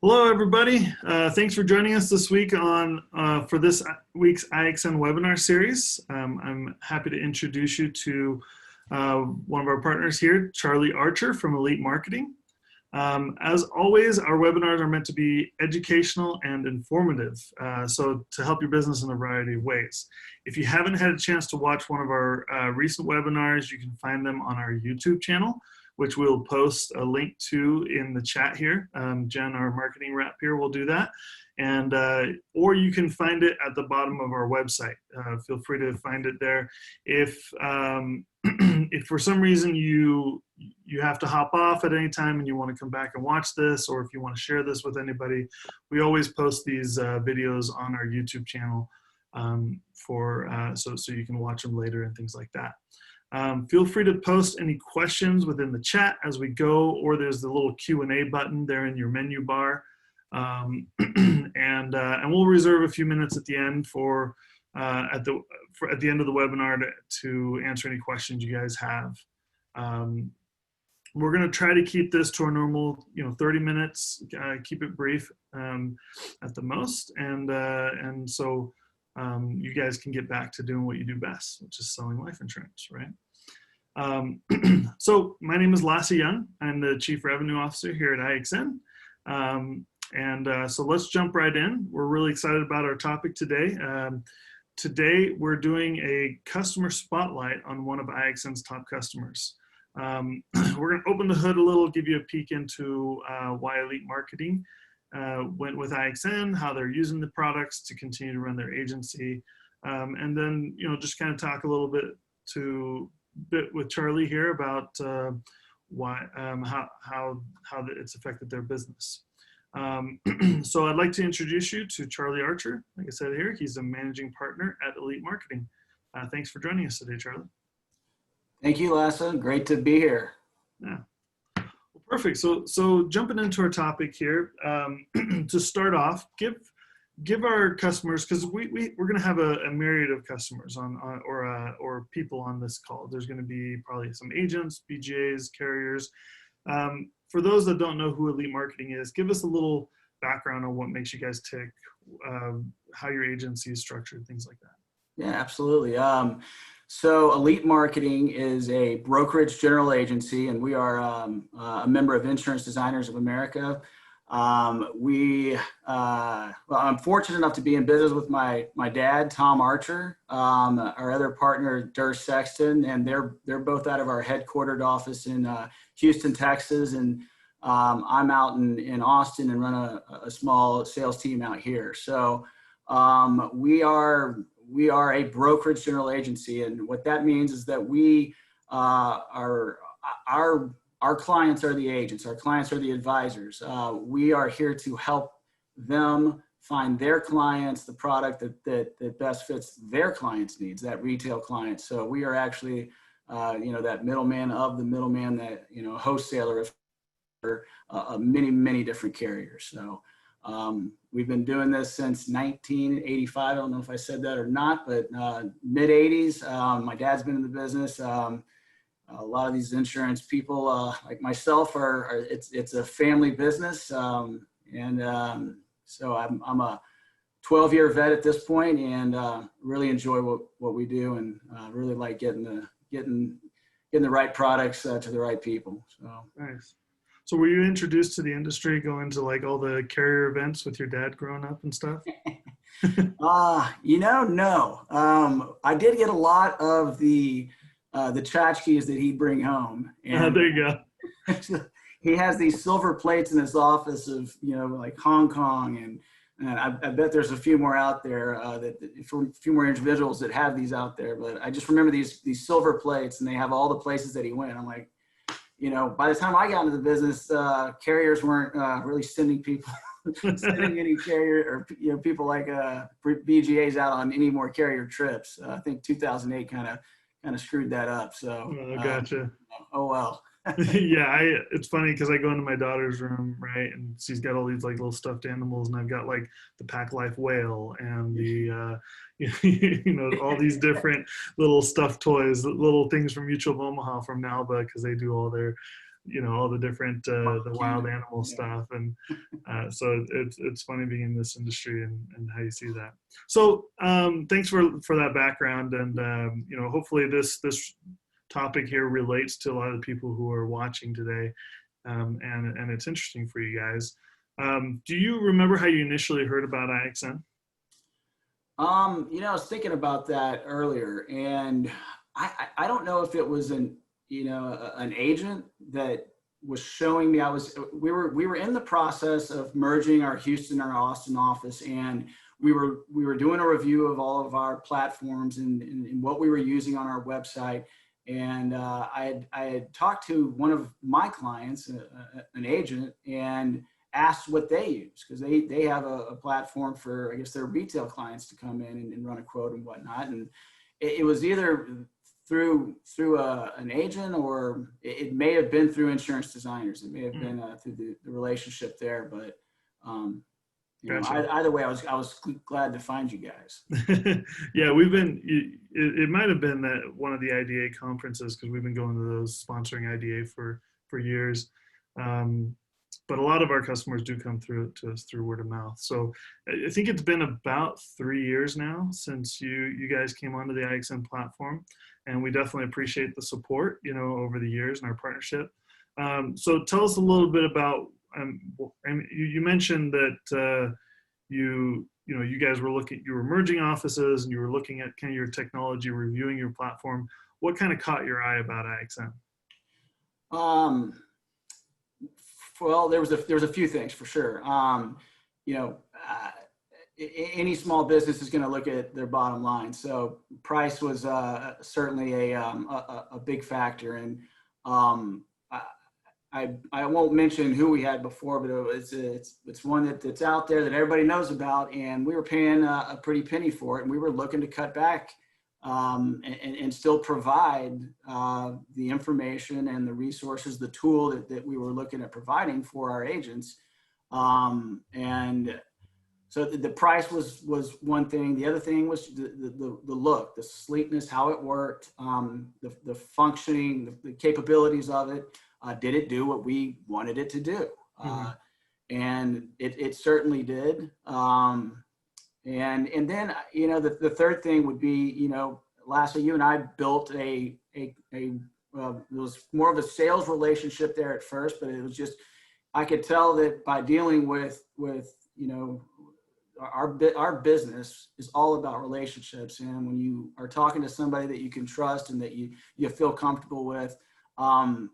Hello, everybody. Thanks for joining us this week on for this week's IXN webinar series. I'm happy to introduce you to one of our partners here, Charlie Archer from Elite Marketing. As always, our webinars are meant to be educational and informative, so to help your business in a variety of ways. If you haven't had a chance to watch one of our recent webinars, you can find them on our YouTube channel, which we'll post a link to in the chat here. Jen, our marketing rep here, will do that. And, or you can find it at the bottom of our website. Feel free to find it there. If, if for some reason you have to hop off at any time and you want to come back and watch this, or if you want to share this with anybody, we always post these videos on our YouTube channel so you can watch them later and things like that. Feel free to post any questions within the chat as we go, or there's the little Q&A button there in your menu bar. And we'll reserve a few minutes at the end at the end of the webinar to answer any questions you guys have. We're going to try to keep this to our normal, 30 minutes, keep it brief at the most. And so you guys can get back to doing what you do best, which is selling life insurance, right? So my name is Lasse Young. I'm the Chief Revenue Officer here at IXN. So let's jump right in. We're really excited about our topic today. Today we're doing a customer spotlight on one of IXN's top customers. We're going to open the hood a little, give you a peek into why Elite Marketing went with IXN, how they're using the products to continue to run their agency, and then just kind of talk a little bit with Charlie here about why how it's affected their business. So I'd like to introduce you to Charlie Archer. Like I said here, he's a managing partner at Elite Marketing. Thanks for joining us today, Charlie. Thank you, Lasse. Great to be here. Yeah. Well, perfect. So jumping into our topic here, to start off, give our customers, because we're going to have a myriad of customers or people on this call. There's going to be probably some agents, BGAs, carriers. For those that don't know who Elite Marketing is, give us a little background on what makes you guys tick, how your agency is structured, things like that. Yeah, absolutely. So Elite Marketing is a brokerage general agency, and we are a member of Insurance Designers of America. Well, I'm fortunate enough to be in business with my dad, Tom Archer, our other partner, Dur Sexton, and they're both out of our headquartered office in Houston, Texas, and I'm out in Austin and run a small sales team out here. So we are a brokerage general agency, and what that means is that our clients are the agents, our clients are the advisors. We are here to help them find their clients the product that best fits their clients' needs, that retail client. So we are actually, that middleman of the middleman, that, wholesaler for many different carriers. So we've been doing this since 1985. I don't know if I said that or not, but mid 80s. My dad's been in the business. A lot of these insurance people, like myself, it's a family business, so I'm a 12-year vet at this point, and really enjoy what we do, and really like getting the right products to the right people. So nice. So were you introduced to the industry going to like all the carrier events with your dad growing up and stuff? No. I did get a lot of the tchotchkes that he'd bring home. And there you go. He has these silver plates in his office of, like Hong Kong. And I bet there's a few more out there, for a few more individuals that have these out there. But I just remember these silver plates, and they have all the places that he went. I'm like, by the time I got into the business, carriers weren't really sending people, sending any carrier or, people like BGAs out on any more carrier trips. I think 2008 kind of screwed that up. So gotcha. Oh well. Yeah, it's funny because I go into my daughter's room, right, and she's got all these like little stuffed animals, and I've got like the Pack Life whale and the all these different little stuffed toys, little things from Mutual of Omaha from Nalba, because they do all their all the different, the wild animal stuff. And so it's funny being in this industry and how you see that. So thanks for that background. And, hopefully this topic here relates to a lot of the people who are watching today. And it's interesting for you guys. Do you remember how you initially heard about IXN? I was thinking about that earlier, and I don't know if it was an agent that was showing me. We were in the process of merging our Houston and our Austin office, and we were doing a review of all of our platforms and what we were using on our website. And I had talked to one of my clients, an agent, and asked what they use, because they have a platform for, I guess, their retail clients to come in and run a quote and whatnot. And it was either through an agent, or it may have been through Insurance Designers. It may have been through the relationship there. But Gotcha. Either way, I was glad to find you guys. Yeah, we've been. It might have been that one of the IDA conferences, because we've been going to those, sponsoring IDA for years. But a lot of our customers do come through to us through word of mouth. So I think it's been about 3 years now since you guys came onto the IXN platform, and we definitely appreciate the support, over the years in our partnership. So tell us a little bit about. You mentioned that you guys were you were merging offices, and you were looking at kind of your technology, reviewing your platform. What kind of caught your eye about IXN? Well, there was a few things for sure. Any small business is going to look at their bottom line. So price was certainly a big factor. And I won't mention who we had before, but it's one that's out there that everybody knows about, and we were paying a pretty penny for it, and we were looking to cut back and still provide the information and the resources, the tool that we were looking at providing for our agents. And so the price was one thing. The other thing was the look, the sleekness, how it worked, the functioning, the capabilities of it. Did it do what we wanted it to do? And it certainly did. And then, the third thing would be, lastly, you and I built it was more of a sales relationship there at first, but it was just, I could tell that by dealing with our business is all about relationships. And when you are talking to somebody that you can trust and that you feel comfortable with,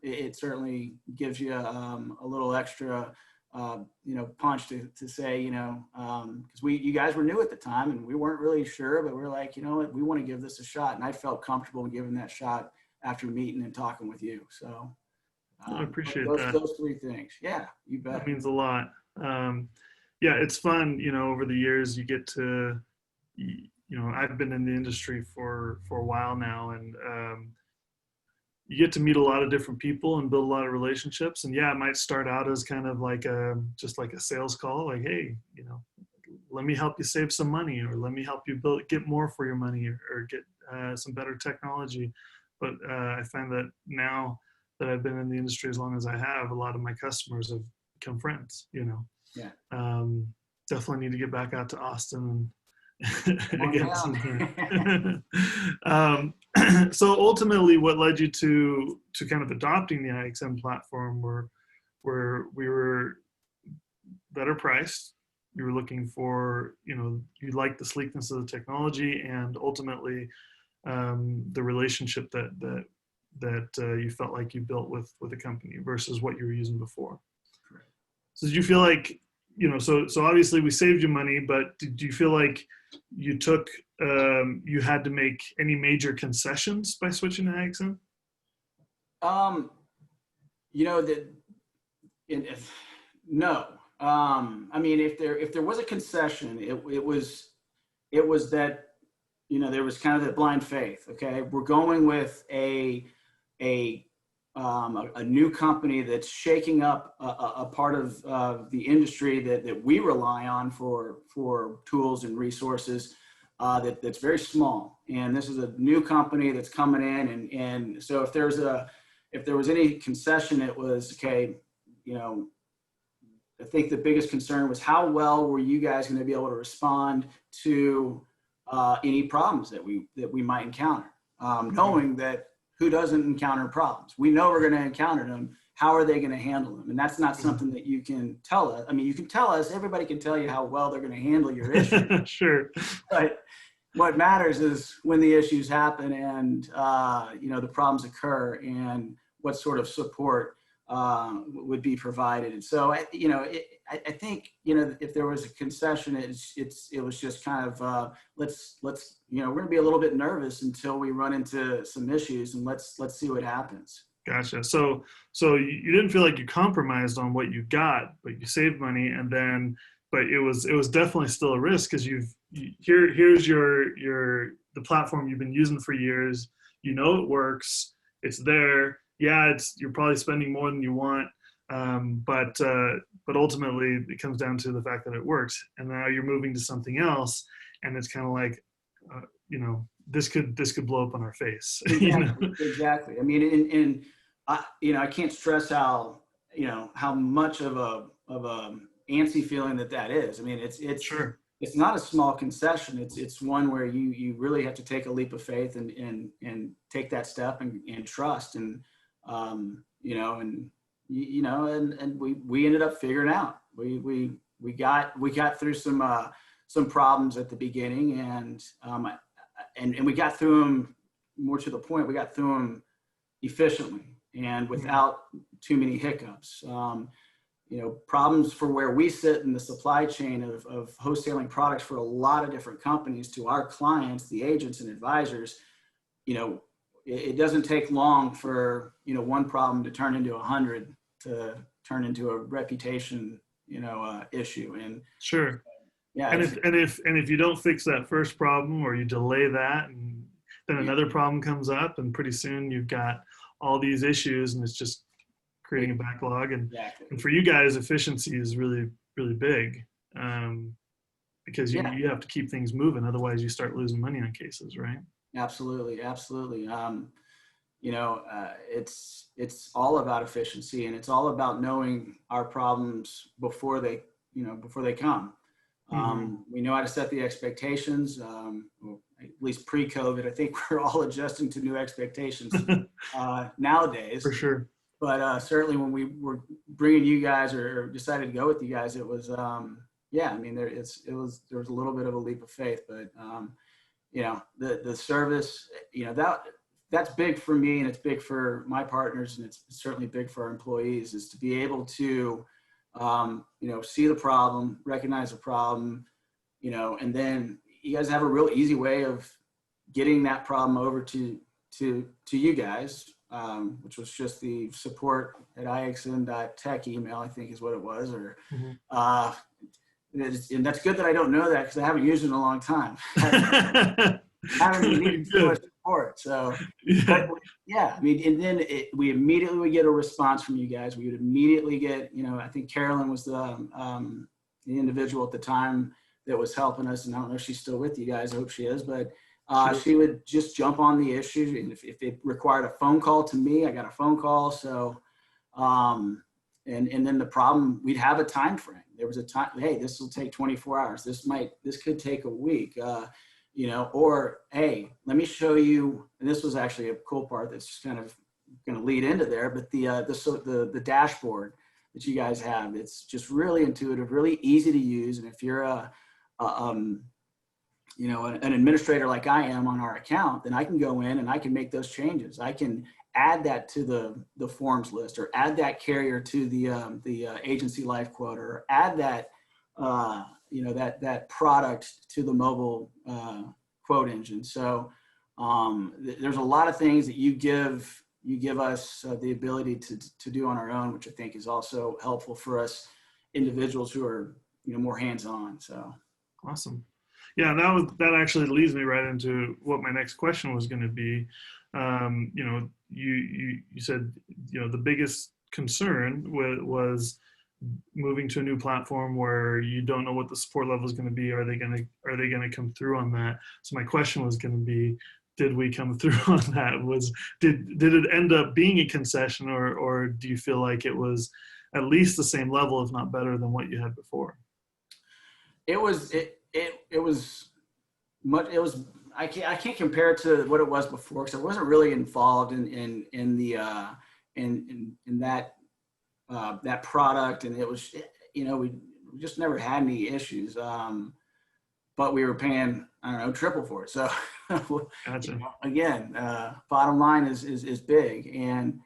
it certainly gives you a little extra punch to say, because you guys were new at the time and we weren't really sure, but we're like, what, we want to give this a shot. And I felt comfortable in giving that shot after meeting and talking with you. So I appreciate those three things. Yeah, you bet. That means a lot. Yeah, it's fun, over the years you get to, I've been in the industry for a while now, and you get to meet a lot of different people and build a lot of relationships. And yeah, it might start out as kind of like just like a sales call, like, hey, let me help you save some money, or let me help you get more for your money, or get some better technology. But I find that now that I've been in the industry as long as I have, a lot of my customers have become friends, Yeah. Definitely need to get back out to Austin again sometime. So ultimately, what led you to kind of adopting the IXN platform where we were better priced, you were looking for, you liked the sleekness of the technology, and ultimately the relationship that you felt like you built with the company versus what you were using before. Correct. So did you feel like, so obviously we saved you money, but did you feel like you you had to make any major concessions by switching to IXN? No. I mean, if there was a concession, it was that, there was kind of that blind faith. Okay, we're going with a new company that's shaking up a part of the industry that we rely on for tools and resources, that's very small. And this is a new company that's coming in, and so if there's if there was any concession, it was, okay, you know, I think the biggest concern was how well were you guys going to be able to respond to any problems that we might encounter, knowing that who doesn't encounter problems? We know we're going to encounter them. How are they going to handle them? And that's not something that you can tell us. I mean, you can tell us, everybody can tell you how well they're going to handle your issue. Sure. But what matters is when the issues happen and, you know, the problems occur and what sort of support would be provided. And so, you know, I think, you know, if there was a concession, it was just kind of, let's, you know, we're going to be a little bit nervous until we run into some issues, and let's see what happens. Gotcha. So you didn't feel like you compromised on what you got, but you saved money, and then, but it was definitely still a risk, because here's the platform you've been using for years. You know it works. It's there. Yeah, you're probably spending more than you want, but ultimately it comes down to the fact that it works. And now you're moving to something else, and it's kind of like, you know, this could blow up on our face. Exactly. You know? Exactly. I mean, and you know, I can't stress how, you know, how much of a antsy feeling that is. I mean, it's Sure. It's not a small concession. It's one where you really have to take a leap of faith and take that step and trust, and you know, and you know, and we ended up figuring out. We got through some problems at the beginning, and we got through them, more to the point, we got through them efficiently and without too many hiccups. You know, problems for where we sit in the supply chain of wholesaling products for a lot of different companies to our clients, the agents and advisors, you know, it doesn't take long for, you know, one problem to turn into 100, to turn into a reputation, you know, issue. And sure. Yeah. And if you don't fix that first problem, or you delay that, and then another problem comes up, and pretty soon you've got all these issues, and it's just creating a backlog. And, exactly. and for you guys, efficiency is really, really big, because you have to keep things moving. Otherwise you start losing money on cases, right? Absolutely. Absolutely. You know, it's all about efficiency, and it's all about knowing our problems before they come. We know how to set the expectations, at least pre-COVID. I think we're all adjusting to new expectations nowadays. For sure. But certainly when we were bringing you guys, or decided to go with you guys, it was, yeah, I mean, there was a little bit of a leap of faith, but you know, the service, you know, that's big for me, and it's big for my partners, and it's certainly big for our employees, is to be able to, you know, see the problem, recognize the problem, you know, and then you guys have a real easy way of getting that problem over to you guys, which was just the support at IXN.tech email, I think is what it was, or, and that's good that I don't know that, because I haven't used it in a long time. I haven't needed too much support. So, but yeah, I mean, and then we immediately would get a response from you guys. We would immediately get, you know, I think Carolyn was the individual at the time that was helping us, and I don't know if she's still with you guys. I hope she is, but she would just jump on the issue, and if it required a phone call to me, I got a phone call. So, and then the problem, we'd have a time frame. There was a time, hey, this will take 24 hours. This could take a week, you know, or, hey, let me show you, and this was actually a cool part that's just kind of going to lead into there, but the dashboard that you guys have, it's just really intuitive, really easy to use. And if you're you know, an administrator like I am on our account, then I can go in and I can make those changes. I can add that to the forms list, or add that carrier to the agency life quote, or add that, you know, that product to the mobile quote engine. So there's a lot of things that you give us the ability to do on our own, which I think is also helpful for us individuals who are, you know, more hands-on. So awesome. Yeah, that actually leads me right into what my next question was going to be. You know, you said, you know, the biggest concern was moving to a new platform where you don't know what the support level is going to be. Are they going to come through on that? So my question was going to be, did we come through on that? Did it end up being a concession, or do you feel like it was at least the same level, if not better than what you had before? It was much. It was. I can't compare it to what it was before because I wasn't really involved in that that product, and it was, we just never had any issues. But we were paying, I don't know, triple for it. So Gotcha. again, bottom line is big. And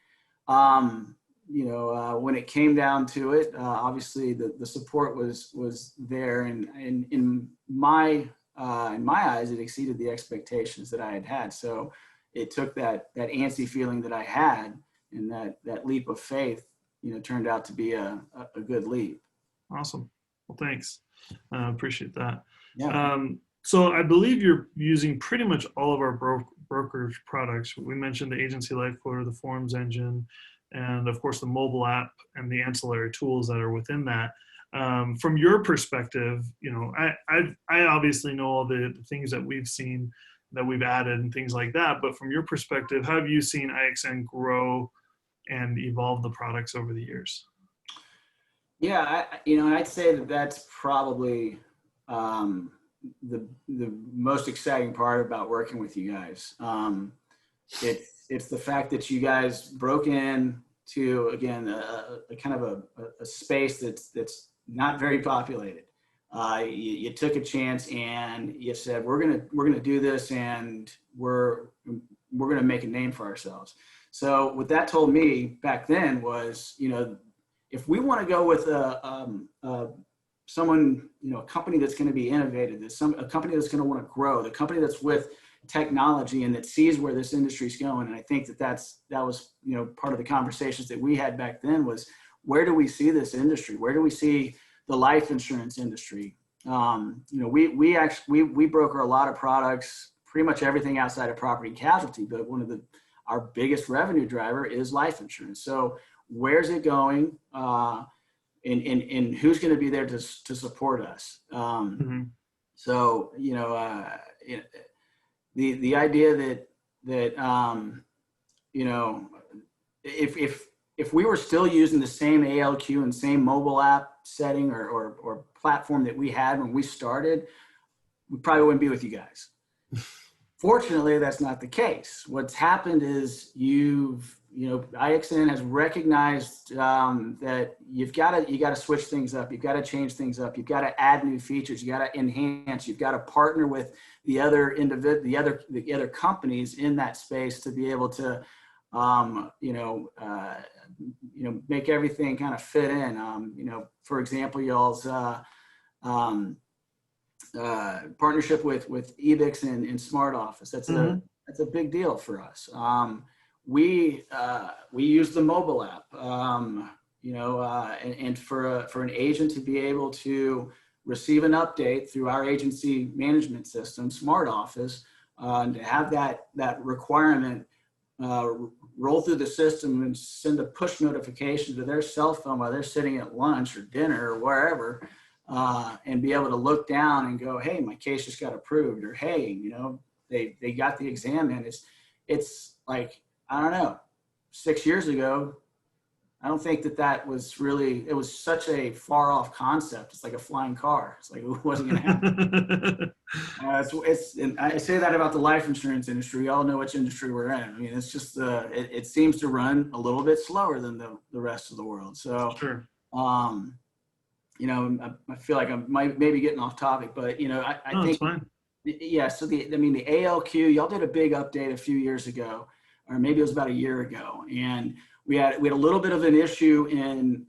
when it came down to it, obviously the support was there, and in my eyes, it exceeded the expectations that I had had. So it took that antsy feeling that I had, and that leap of faith, turned out to be a good leap. Awesome. Well, thanks. Appreciate that. Yeah. So I believe you're using pretty much all of our brokerage products. We mentioned the Agency Life Quoter, the Forms Engine, and of course the mobile app and the ancillary tools that are within that. From your perspective, I obviously know all the things that we've seen, that we've added and things like that. But from your perspective, how have you seen IXN grow and evolve the products over the years? Yeah, I'd say that's probably the most exciting part about working with you guys. It's the fact that you guys broke in to, again, a kind of a space that's not very populated. You took a chance and you said, we're gonna do this, and we're gonna make a name for ourselves. So what that told me back then was, if we want to go with someone, a company that's going to be innovative, a company that's going to want to grow, the company that's with technology and that sees where this industry is going. And I think that was part of the conversations that we had back then was, where do we see this industry? Where do we see the life insurance industry? We broker a lot of products, pretty much everything outside of property and casualty, but our biggest revenue driver is life insurance. So where's it going? And who's going to be there to support us? So, the idea that if we were still using the same ALQ and same mobile app setting or platform that we had when we started, we probably wouldn't be with you guys. Fortunately, that's not the case. What's happened is IXN has recognized that you got to switch things up. You've got to change things up. You've got to add new features. You got to enhance. You've got to partner with the other companies in that space to be able to, make everything kind of fit in. For example, y'all's partnership with IXN and Smart Office. That's a big deal for us. We use the mobile app, and for an agent to be able to receive an update through our agency management system, Smart Office, and to have that requirement roll through the system and send a push notification to their cell phone while they're sitting at lunch or dinner or wherever, and be able to look down and go, hey, my case just got approved, or hey, they got the exam in. It's like, I don't know, 6 years ago, I don't think that was really, it was such a far off concept. It's like a flying car. It's like, it wasn't going to happen. And I say that about the life insurance industry. We all know which industry we're in. I mean, it's just, it seems to run a little bit slower than the rest of the world. So, sure. I feel like I might maybe getting off topic, but, I think, it's fine. Yeah. So the ALQ, y'all did a big update a few years ago, or maybe it was about a year ago. And we had a little bit of an issue in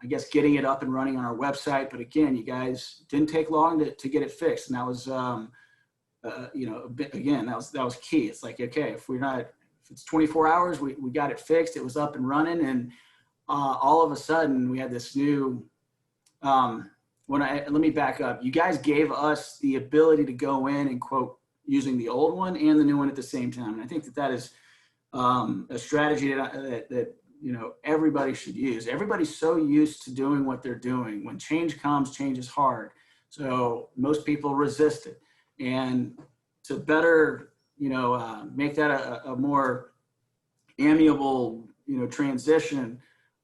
I guess getting it up and running on our website. But again, you guys didn't take long to get it fixed. And that was, again, that was key. It's like, okay, if it's 24 hours, we got it fixed. It was up and running. And all of a sudden we had this new, let me back up. You guys gave us the ability to go in and quote using the old one and the new one at the same time. And I think that is a strategy that everybody should use. Everybody's so used to doing what they're doing. When change comes, change is hard. So most people resist it. And better, make that a more amiable, transition,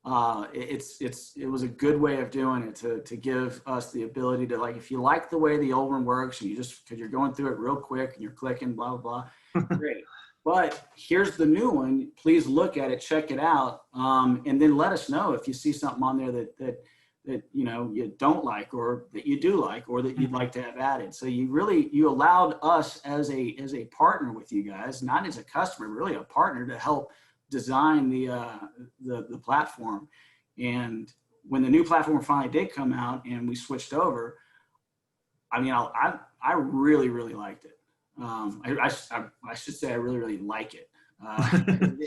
it was a good way of doing it to give us the ability to, like, if you like the way the old one works and because you're going through it real quick and you're clicking, blah, blah, blah, great. But here's the new one. Please look at it, check it out, and then let us know if you see something on there that you don't like, or that you do like, or that you'd like to have added. So you allowed us as a partner with you guys, not as a customer, really a partner, to help design the platform. And when the new platform finally did come out and we switched over, I mean, I really, really liked it. I should say I really, really like it.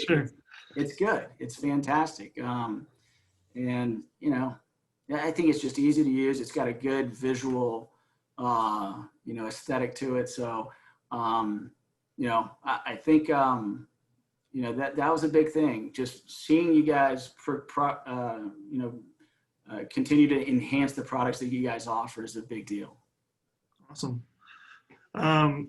Sure. It's good. It's fantastic. And, I think it's just easy to use. It's got a good visual, aesthetic to it. So, I think, that was a big thing. Just seeing you guys, continue to enhance the products that you guys offer is a big deal. Awesome. I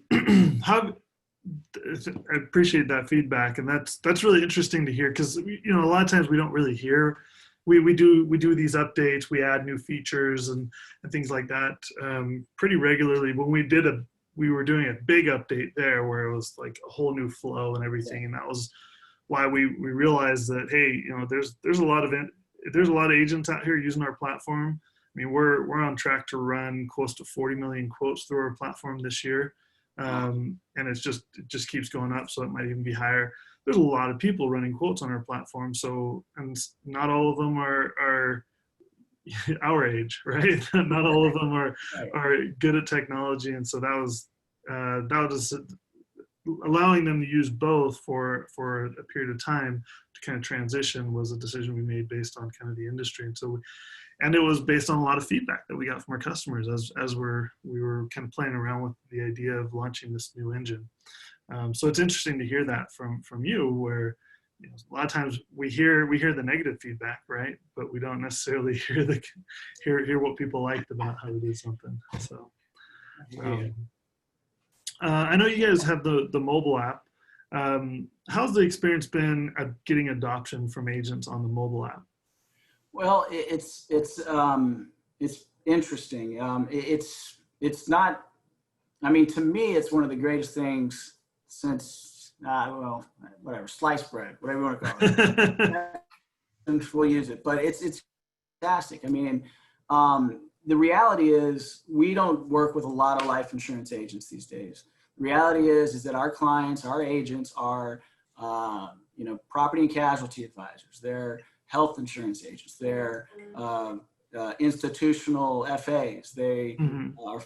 appreciate that feedback, and that's really interesting to hear, because a lot of times we don't really hear. We do these updates, we add new features and things like that pretty regularly. When we were doing a big update there where it was like a whole new flow and everything, and that was why we realized that, hey, there's a lot of agents out here using our platform. I mean, we're on track to run close to 40 million quotes through our platform this year. And it just keeps going up, so it might even be higher. There's a lot of people running quotes on our platform, so, and not all of them are our age, right? Not all of them are good at technology, and so that was allowing them to use both for a period of time to kind of transition was a decision we made based on kind of the industry. And so and it was based on a lot of feedback that we got from our customers as we were kind of playing around with the idea of launching this new engine. So it's interesting to hear that from you, where a lot of times we hear the negative feedback, right? But we don't necessarily hear what people liked about how we did something. So I know you guys have the mobile app. How's the experience been at getting adoption from agents on the mobile app? Well, it's interesting. It's not, I mean, to me, it's one of the greatest things since, sliced bread, whatever you want to call it. And we'll use it, but it's fantastic. I mean, the reality is we don't work with a lot of life insurance agents these days. The reality is that our clients, our agents are, property and casualty advisors. They're health insurance agents. They're institutional FAs. They are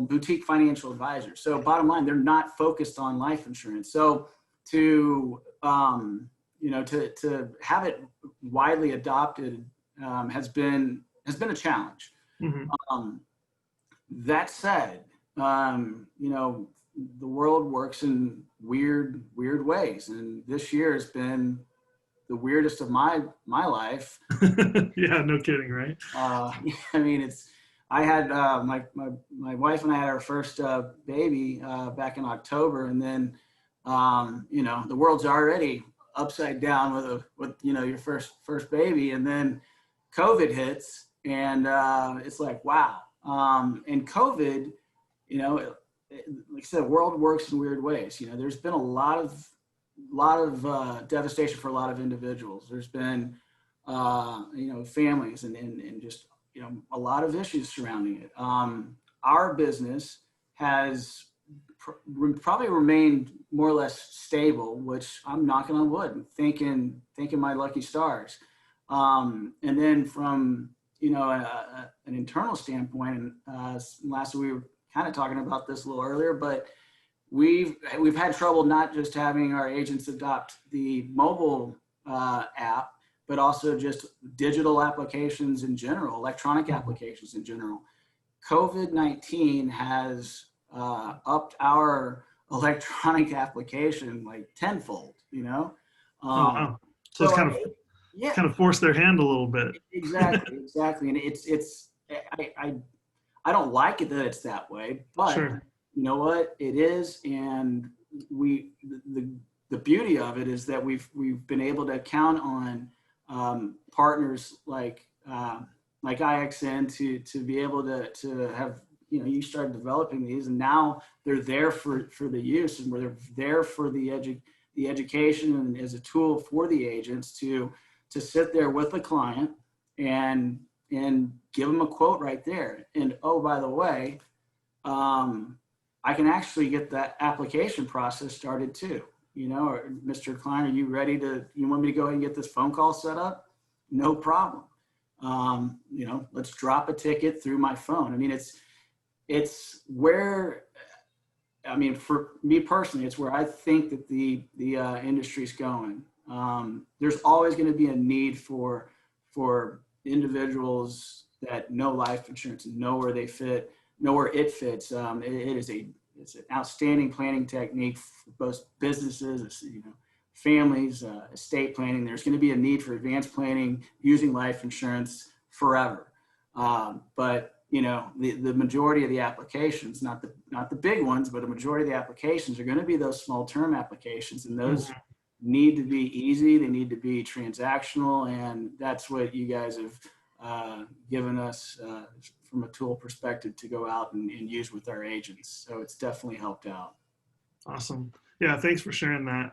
boutique financial advisors. So bottom line, they're not focused on life insurance. So to have it widely adopted has been a challenge. That said, the world works in weird ways, and this year has been the weirdest of my life. Yeah, no kidding, right? I mean, I had my wife and I had our first baby back in October, and then the world's already upside down with your first baby, and then COVID hits, and it's like, wow. And COVID, like I said, the world works in weird ways. There's been a lot of devastation for a lot of individuals. There's been, families and just, a lot of issues surrounding it. Our business has probably remained more or less stable, which I'm knocking on wood and thanking my lucky stars. And then from, an internal standpoint, and last we were kind of talking about this a little earlier, but we've had trouble not just having our agents adopt the mobile app, but also just digital applications in general, electronic applications in general. COVID-19 has upped our electronic application like tenfold, Wow. So it's kind of forced their hand a little bit. Exactly. And I don't like it that it's that way, but sure. you know what, it is. And the beauty of it is that we've been able to count on partners like IXN to be able to have, you started developing these, and now they're there for the use, and they're there for the education and as a tool for the agents to sit there with the client and give them a quote right there. And oh, by the way, I can actually get that application process started too. Or, Mr. Klein, are you ready you want me to go ahead and get this phone call set up? No problem. Let's drop a ticket through my phone. I mean, it's where, for me personally, it's where I think that the industry's going. There's always going to be a need for individuals that know life insurance and know where they fit, know where it fits. It's an outstanding planning technique for both businesses, families, estate planning. There's going to be a need for advanced planning using life insurance forever. But the majority of the applications, not the big ones, but a majority of the applications are going to be those small term applications, and those need to be easy. They need to be transactional, and that's what you guys have given us from a tool perspective to go out and use with our agents. So it's definitely helped out. Awesome. Yeah, thanks for sharing that.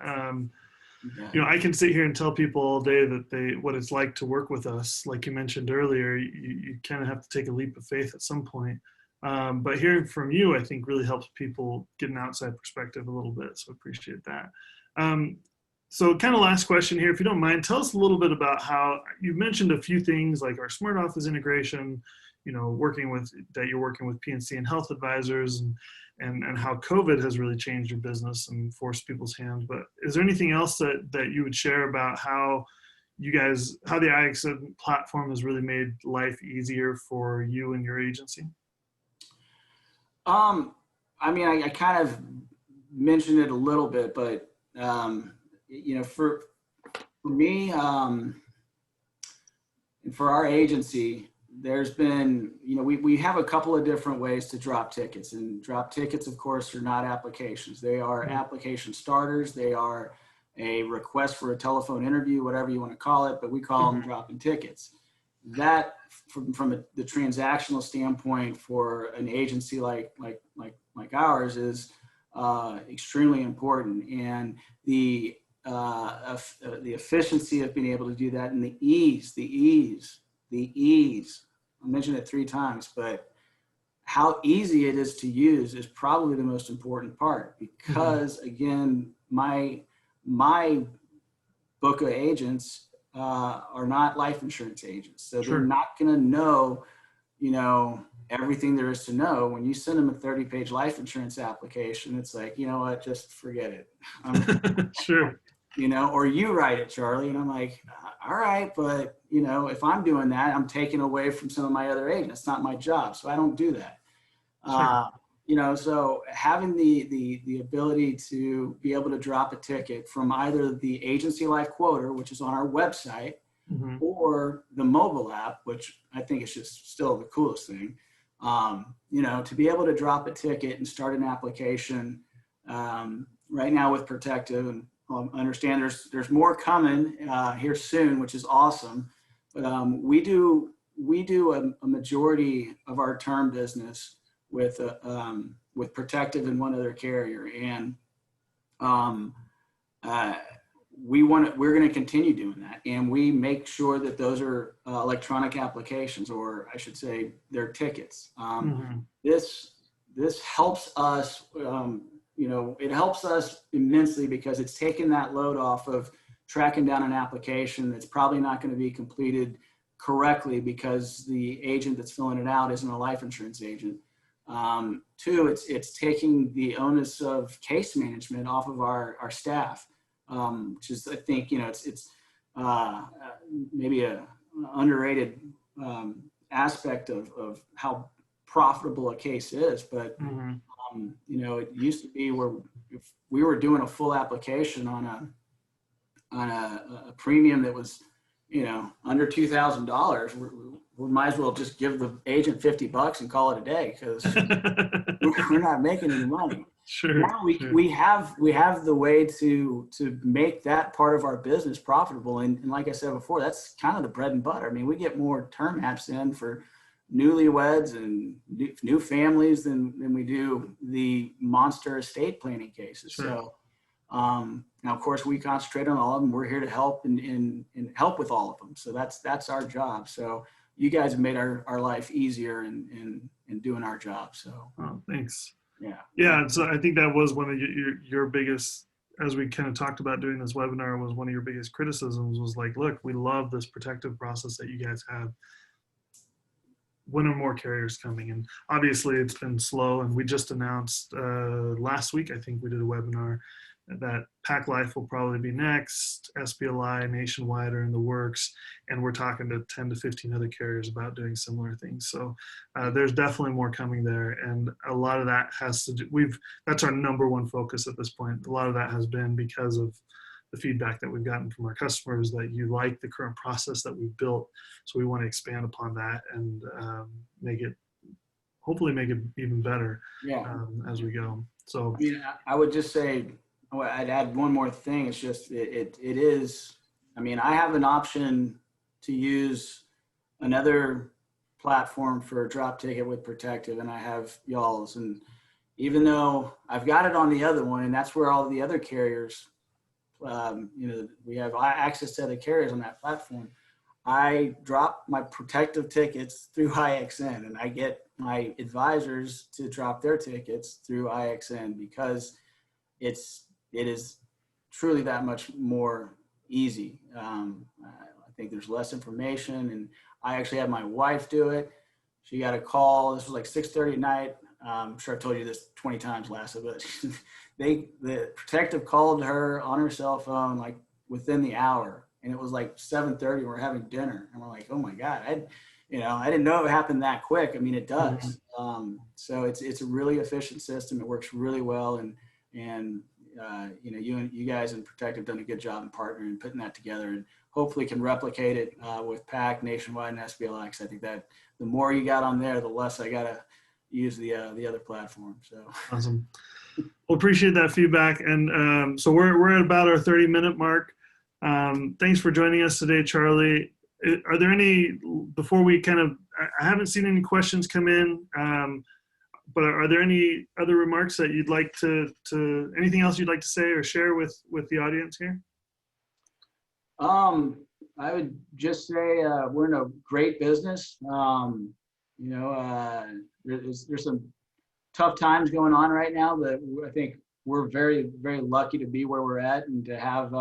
Yeah. I can sit here and tell people all day that what it's like to work with us. Like you mentioned earlier, you kind of have to take a leap of faith at some point. But hearing from you, I think really helps people get an outside perspective a little bit. So appreciate that. So kind of last question here, if you don't mind, tell us a little bit about how you mentioned a few things like our Smart Office integration, you're working with PNC and health advisors, and how COVID has really changed your business and forced people's hands. But is there anything else that you would share about how the IXN platform has really made life easier for you and your agency? I kind of mentioned it a little bit, but for me, and for our agency, there's been, we have a couple of different ways to drop tickets, and drop tickets, of course, are not applications. They are application starters. They are a request for a telephone interview, whatever you want to call it, but we call them dropping tickets. That, from the transactional standpoint for an agency like ours, is extremely important, and the efficiency of being able to do that, and the ease. I mentioned it 3 times, but how easy it is to use is probably the most important part, because again, my book of agents are not life insurance agents. So they're not going to know, everything there is to know. When you send them a 30-page life insurance application, it's like, you know what, just forget it. Sure. Or you write it, Charlie. And I'm like, all right, but if I'm doing that, I'm taking away from some of my other agents. It's not my job. So I don't do that. Sure. So having the ability to be able to drop a ticket from either the agency life quoter, which is on our website, or the mobile app, which I think is just still the coolest thing, to be able to drop a ticket and start an application right now with Protective, and I understand there's more coming here soon, which is awesome. But we do a majority of our term business with Protective and one other carrier, and we're going to continue doing that, and we make sure that those are electronic applications, or I should say, they're tickets. This helps us. It helps us immensely, because it's taken that load off of tracking down an application that's probably not going to be completed correctly because the agent that's filling it out isn't a life insurance agent. 2, it's taking the onus of case management off of our staff, which is, I think, it's maybe a underrated aspect of how profitable a case is, but it used to be where if we were doing a full application on a premium that was, under $2,000, we might as well just give the agent $50 and call it a day, because we're not making any money. Sure. Now we have the way to make that part of our business profitable. And like I said before, that's kind of the bread and butter. I mean, we get more term apps in for newlyweds and new families than we do the monster estate planning cases. Sure. So now, of course, we concentrate on all of them. We're here to help and help with all of them. So that's our job. So you guys have made our life easier in doing our job. So thanks. yeah. Yeah. So I think that was one of your biggest, as we kind of talked about doing this webinar, was one of your biggest criticisms was like, look, we love this protective process that you guys have. When are more carriers coming? And obviously it's been slow. And we just announced last week, I think we did a webinar that Pack Life will probably be next. SPLI, Nationwide are in the works. And we're talking to 10 to 15 other carriers about doing similar things. So there's definitely more coming there. And a lot of that has to do, that's our number one focus at this point. A lot of that has been because of the feedback that we've gotten from our customers that you like the current process that we've built. So we want to expand upon that and hopefully make it even better as we go. So I mean, I would just say, I'd add one more thing. It's just, it is, I mean, I have an option to use another platform for a drop ticket with Protective, and I have y'all's. And even though I've got it on the other one, and that's where all the other carriers, we have access to other carriers on that platform, I drop my Protective tickets through IXN, and I get my advisors to drop their tickets through IXN because it is truly that much more easy. I think there's less information, and I actually had my wife do it. She got a call. This was like 6:30 at night. I'm sure I've told you this 20 times, Lassa, but the Protective called her on her cell phone like within the hour, and it was like 7:30. And we're having dinner, and we're like, oh my God, I didn't know it happened that quick. I mean, it does. So it's a really efficient system. It works really well, and you guys in Protective have done a good job in partnering and putting that together, and hopefully can replicate it with PAC, Nationwide, and SBLI. Because I think that the more you got on there, the less I gotta use the other platform. So awesome. Well, appreciate that feedback. And so we're at about our 30-minute mark. Thanks for joining us today, Charlie. Are there any, before we I haven't seen any questions come in, but are there any other remarks that you'd like anything else you'd like to say or share with the audience here? I would just say we're in a great business. There's some tough times going on right now, but I think we're very, very lucky to be where we're at and to have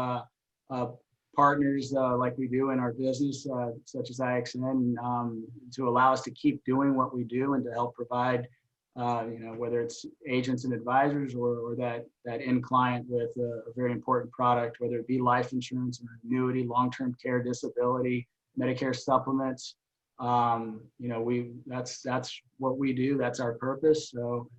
partners like we do in our business, such as IXN, to allow us to keep doing what we do and to help provide, whether it's agents and advisors or that end client with a very important product, whether it be life insurance, or annuity, long-term care, disability, Medicare supplements. That's what we do. That's our purpose. So,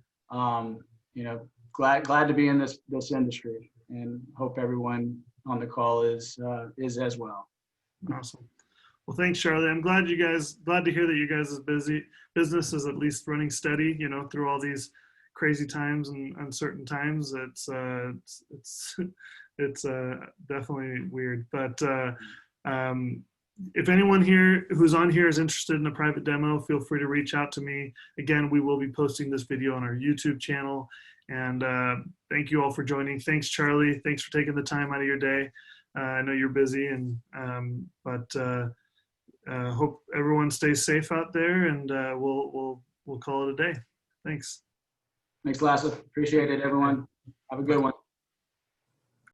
glad to be in this industry, and hope everyone on the call is as well. Awesome. Well, thanks, Charlie. I'm glad to hear that you guys' business is at least running steady, through all these crazy times and uncertain times. It's definitely weird, but if anyone here who's on here is interested in a private demo, feel free to reach out to me. Again, we will be posting this video on our YouTube channel. And thank you all for joining. Thanks, Charlie. Thanks for taking the time out of your day. I know you're busy, but hope everyone stays safe out there, and we'll call it a day. Thanks. Thanks, Lassa. Appreciate it, everyone. Have a good one.